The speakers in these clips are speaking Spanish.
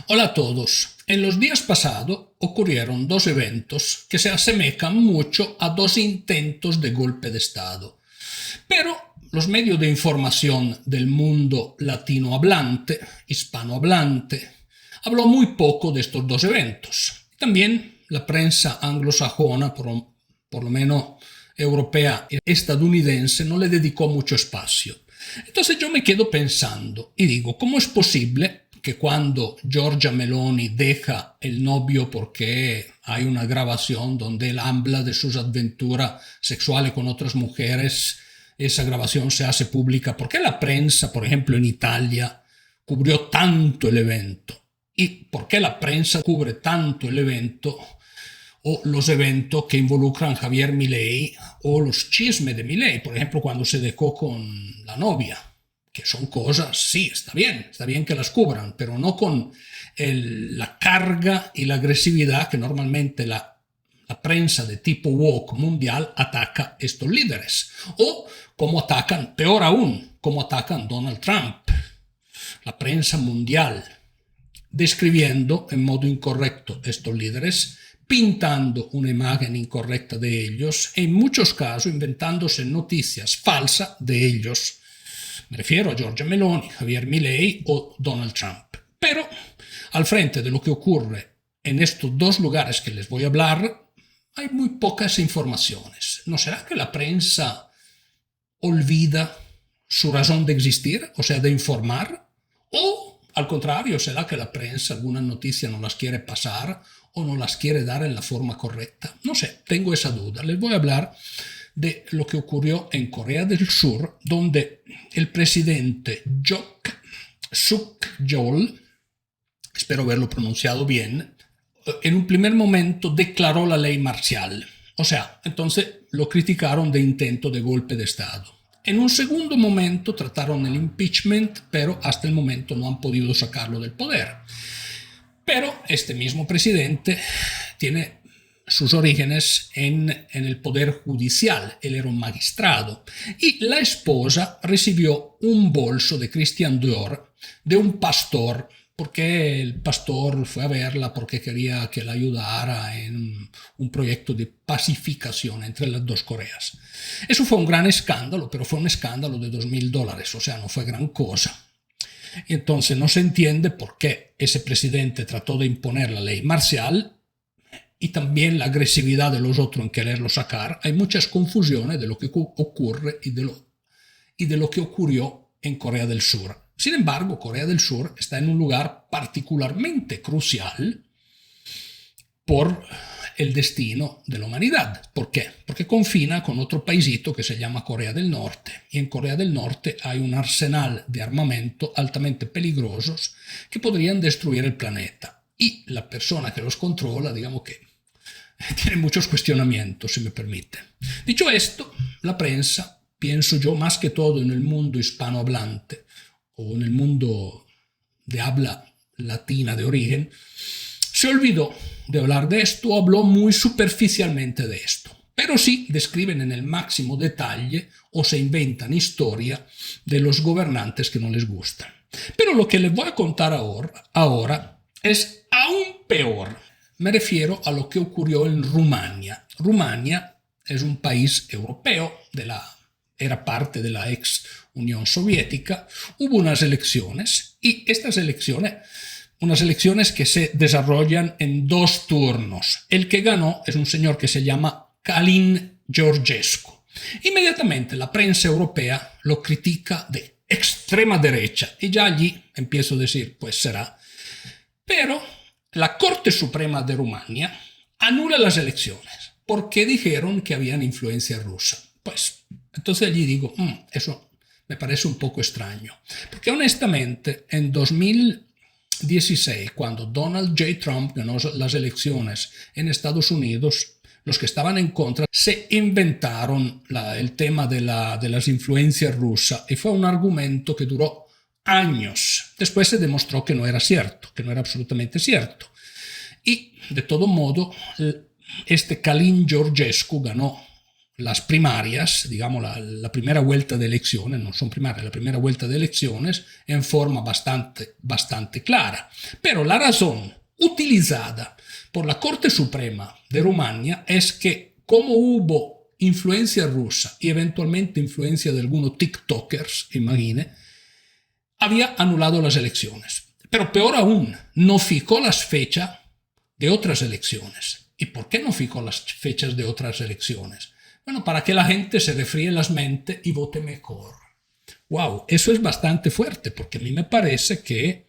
Hola a todos. En los días pasados ocurrieron dos eventos que se asemejan mucho a dos intentos de golpe de Estado. Pero los medios de información del mundo latinohablante, hispanohablante, habló muy poco de estos dos eventos. También la prensa anglosajona, por lo menos europea y estadounidense, no le dedicó mucho espacio. Entonces yo me quedo pensando y digo, ¿cómo es posible que cuando Giorgia Meloni deja el novio porque hay una grabación donde él habla de sus aventuras sexuales con otras mujeres, esa grabación se hace pública? ¿Por qué la prensa, por ejemplo, en Italia, cubrió tanto el evento? ¿Y por qué la prensa cubre tanto el evento o los eventos que involucran a Javier Milei o los chismes de Milei, por ejemplo, cuando se dejó con la novia? Que son cosas, sí, está bien que las cubran, pero no con la carga y la agresividad que normalmente la prensa de tipo woke mundial ataca a estos líderes. O como atacan, peor aún, como atacan Donald Trump. La prensa mundial describiendo en modo incorrecto estos líderes, pintando una imagen incorrecta de ellos e en muchos casos inventándose noticias falsas de ellos. Me refiero a Giorgia Meloni, Javier Milei o Donald Trump. Pero al frente de lo que ocurre en estos dos lugares que les voy a hablar, hay muy pocas informaciones. ¿No será que la prensa olvida su razón de existir, o sea, de informar? ¿O al contrario, será que la prensa algunas noticias no las quiere pasar o no las quiere dar en la forma correcta? No sé, tengo esa duda. Les voy a hablar de lo que ocurrió en Corea del Sur, donde el presidente Suk-yeol, espero haberlo pronunciado bien, en un primer momento declaró la ley marcial. O sea, entonces lo criticaron de intento de golpe de Estado. En un segundo momento trataron el impeachment, pero hasta el momento no han podido sacarlo del poder. Pero este mismo presidente tiene sus orígenes en el poder judicial. Él era un magistrado y la esposa recibió un bolso de Christian Dior de un pastor, porque el pastor fue a verla porque quería que la ayudara en un proyecto de pacificación entre las dos Coreas. Eso fue un gran escándalo, pero fue un escándalo de $2,000, o sea, no fue gran cosa. Y entonces no se entiende por qué ese presidente trató de imponer la ley marcial y también la agresividad de los otros en quererlo sacar. Hay muchas confusiones de lo que ocurre y de lo que ocurrió en Corea del Sur. Sin embargo, Corea del Sur está en un lugar particularmente crucial por el destino de la humanidad. ¿Por qué? Porque confina con otro paisito que se llama Corea del Norte. Y en Corea del Norte hay un arsenal de armamento altamente peligrosos que podrían destruir el planeta. Y la persona que los controla, digamos que tiene muchos cuestionamientos, si me permite. Dicho esto, la prensa, pienso yo, más que todo en el mundo hispanohablante o en el mundo de habla latina de origen, se olvidó de hablar de esto o habló muy superficialmente de esto. Pero sí describen en el máximo detalle o se inventan historia de los gobernantes que no les gustan. Pero lo que les voy a contar ahora es aún peor. Me refiero a lo que ocurrió en Rumania. Rumania es un país europeo, era parte de la ex Unión Soviética. Hubo unas elecciones y estas elecciones, unas elecciones que se desarrollan en dos turnos. El que ganó es un señor que se llama Calin Georgescu. Inmediatamente la prensa europea lo critica de extrema derecha y ya allí empiezo a decir, pues será. Pero la Corte Suprema de Rumania anula las elecciones porque dijeron que habían influencia rusa. Pues entonces allí digo, eso me parece un poco extraño. Porque honestamente en 2016, cuando Donald J. Trump ganó las elecciones en Estados Unidos, los que estaban en contra se inventaron el tema de las influencias rusas y fue un argumento que duró años. Después se demostró que no era cierto, que no era absolutamente cierto. Y de todo modo, este Calin Georgescu ganó las primarias, digamos la primera vuelta de elecciones, no son primarias, la primera vuelta de elecciones en forma bastante clara. Pero la razón utilizada por la Corte Suprema de Rumania es que como hubo influencia rusa y eventualmente influencia de algunos TikTokers, imagine, había anulado las elecciones. Pero peor aún, no fijó las fechas de otras elecciones. ¿Y por qué no fijó las fechas de otras elecciones? Bueno, para que la gente se refríe las mentes y vote mejor. Wow, eso es bastante fuerte, porque a mí me parece que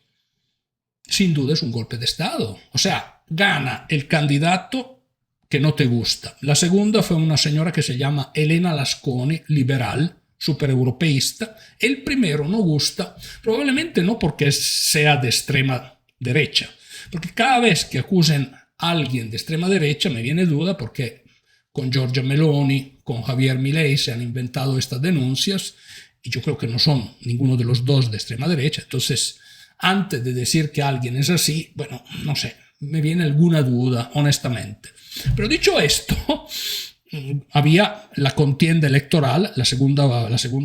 sin duda es un golpe de Estado. O sea, gana el candidato que no te gusta. La segunda fue una señora que se llama Elena Lasconi, liberal, supereuropeísta. El primero no gusta, probablemente no porque sea de extrema derecha, porque cada vez que acusen a alguien de extrema derecha me viene duda porque con Giorgia Meloni, con Javier Milei se han inventado estas denuncias y yo creo que no son ninguno de los dos de extrema derecha. Entonces, antes de decir que alguien es así, bueno, no sé, me viene alguna duda, honestamente. Pero dicho esto, había la contienda electoral, la segunda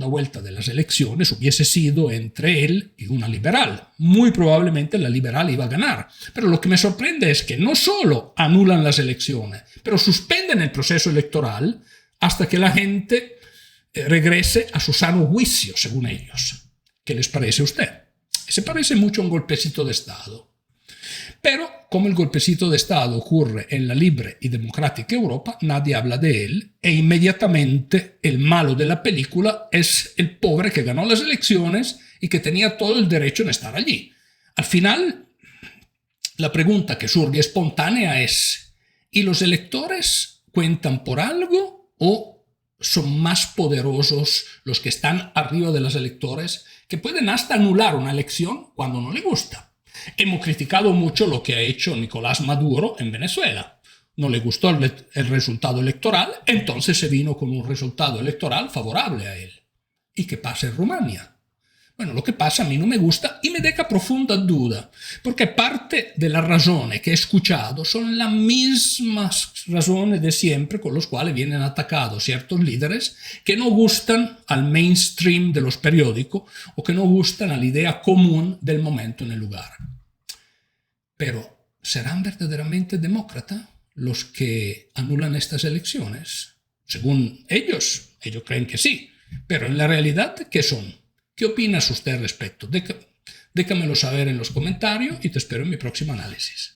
vuelta de las elecciones hubiese sido entre él y una liberal. Muy probablemente la liberal iba a ganar. Pero lo que me sorprende es que no solo anulan las elecciones, pero suspenden el proceso electoral hasta que la gente regrese a su sano juicio, según ellos. ¿Qué les parece a usted? Se parece mucho a un golpecito de Estado. Pero como el golpecito de Estado ocurre en la libre y democrática Europa, nadie habla de él e inmediatamente el malo de la película es el pobre que ganó las elecciones y que tenía todo el derecho en estar allí. Al final, la pregunta que surge espontánea es, ¿y los electores cuentan por algo o son más poderosos los que están arriba de los electores que pueden hasta anular una elección cuando no le gusta? Hemos criticado mucho lo que ha hecho Nicolás Maduro en Venezuela. No le gustó el resultado electoral, entonces se vino con un resultado electoral favorable a él. ¿Y qué pasa en Rumania? Bueno, lo que pasa a mí no me gusta y me deja profunda duda, porque parte de las razones que he escuchado son las mismas razones de siempre con las cuales vienen atacados ciertos líderes que no gustan al mainstream de los periódicos o que no gustan a la idea común del momento en el lugar. Pero, ¿serán verdaderamente demócratas los que anulan estas elecciones? Según ellos creen que sí, pero en la realidad, ¿qué son? ¿Qué opinas usted al respecto? Déjamelo saber en los comentarios y te espero en mi próximo análisis.